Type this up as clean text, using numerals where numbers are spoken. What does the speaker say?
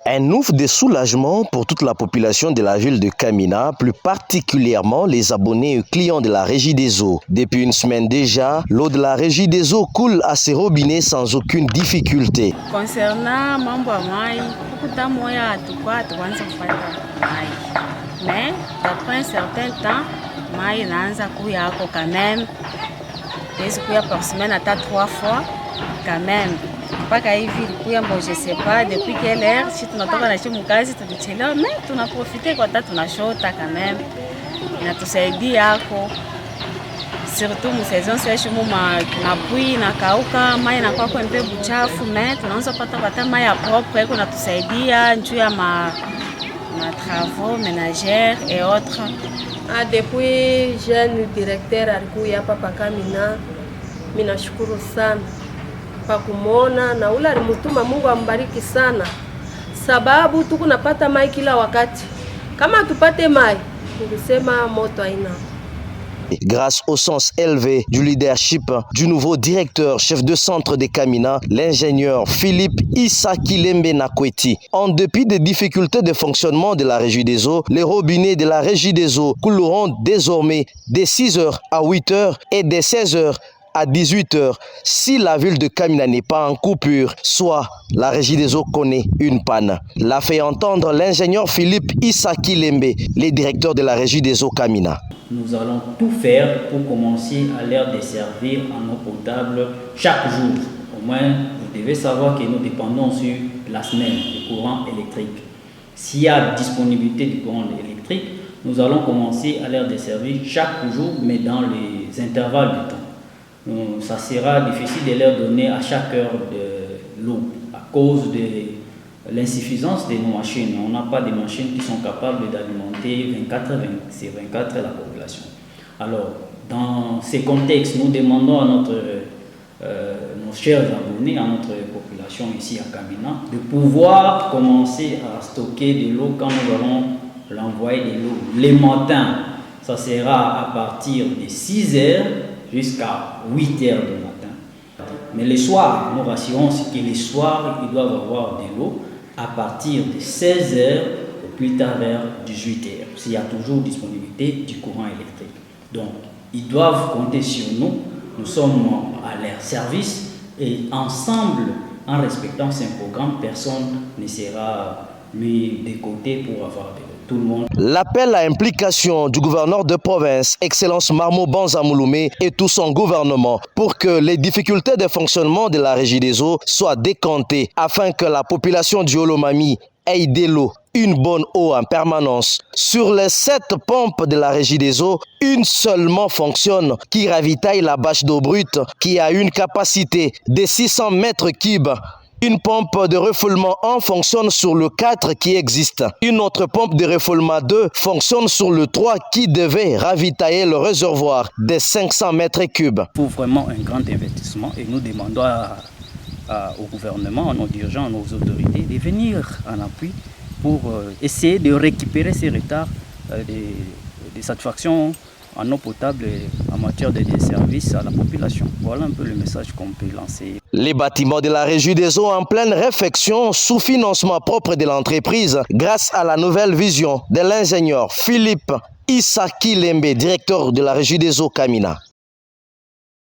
Un ouf de soulagement pour toute la population de la ville de Kamina, plus particulièrement les abonnés et clients de la Régie des eaux. Depuis une semaine déjà, l'eau de la Régie des eaux coule à ses robinets sans aucune difficulté. Concernant mambo ya mai, kukuta moya hatukuanza kupata mai. Mais après un certain temps, mai inaanza kuya hako quand même. Pesi kuya par semaine hata 3 fois quand même. Mpaka hivi ilikuya mbo je sais pas depuis quelle heure si tunatoka na shimu kazi tulichelewa, mais tunaprofite kwa tatu tunashota quand même. Inatusaidia yako surtout mu saison sèche mu mapui na kauka mai na kwa mpe buchafu, mais tunaanza pata mai ya propre iko natusaidia njuu ya ma travaux ménagères et autres. Depuis jeune directeur alikuya hapa pa Kamina, mimi nashukuru sana pa kumona na ule alimutuma. Mungu ambariki sana, sababu tukunapata mai kila wakati. Kama tupate mai nilisema moto haina. Grâce au sens élevé du leadership du nouveau directeur chef de centre de Kamina, l'ingénieur Philippe Issa Kilembe Nakweti. En dépit des difficultés de fonctionnement de la Régie des eaux, les robinets de la Régie des eaux couleront désormais de 6h à 8h et de 16h à 18h si la ville de Kamina n'est pas en coupure, soit la Régie des eaux connaît une panne. L'a fait entendre l'ingénieur Philippe Issa Kilembe, le directeur de la Régie des eaux Kamina. Nous allons tout faire pour commencer à leur desservir en eau potable chaque jour. Au moins, vous devez savoir que nous dépendons sur la semaine du courant électrique. S'il y a disponibilité du courant électrique, nous allons commencer à leur desservir chaque jour, mais dans les intervalles du temps. Ça sera difficile de leur donner à chaque heure de l'eau à cause de l'insuffisance de nos machines. On n'a pas de machines qui sont capables d'alimenter 24 la population. Alors, dans ces contextes, nous demandons à nos chers abonnés, à notre population ici à Kamina, de pouvoir commencer à stocker de l'eau quand nous allons l'envoyer de l'eau. Les matins, ça sera à partir de 6h jusqu'à 8h du matin. Mais le soir, nous rassurons que les soirs, ils doivent avoir de l'eau à partir de 16h ou plus tard vers 18h, s'il y a toujours disponibilité du courant électrique. Donc, ils doivent compter sur nous, nous sommes à leur service et ensemble, en respectant ce programme, personne ne sera mis de côté pour avoir de l'eau. Tout le monde. L'appel à implication du gouverneur de province, Excellence Marmo Banza Mouloumé et tout son gouvernement pour que les difficultés de fonctionnement de la Régie des eaux soient décomptées afin que la population du Olomami ait de l'eau, une bonne eau en permanence. Sur les 7 pompes de la Régie des eaux, une seulement fonctionne qui ravitaille la bâche d'eau brute qui a une capacité de 600 mètres cubes. Une pompe de refoulement 1 fonctionne sur le 4 qui existe. Une autre pompe de refoulement 2 fonctionne sur le 3 qui devait ravitailler le réservoir de 500 mètres cubes. Il faut vraiment un grand investissement et nous demandons au gouvernement, à nos dirigeants, à nos autorités de venir en appui pour essayer de récupérer ces retards de satisfaction en eau potable et en matière de services à la population. Voilà un peu le message qu'on peut lancer. Les bâtiments de la Régie des eaux en pleine réfection sous financement propre de l'entreprise grâce à la nouvelle vision de l'ingénieur Philippe Issa Kilembe, directeur de la Régie des eaux Kamina.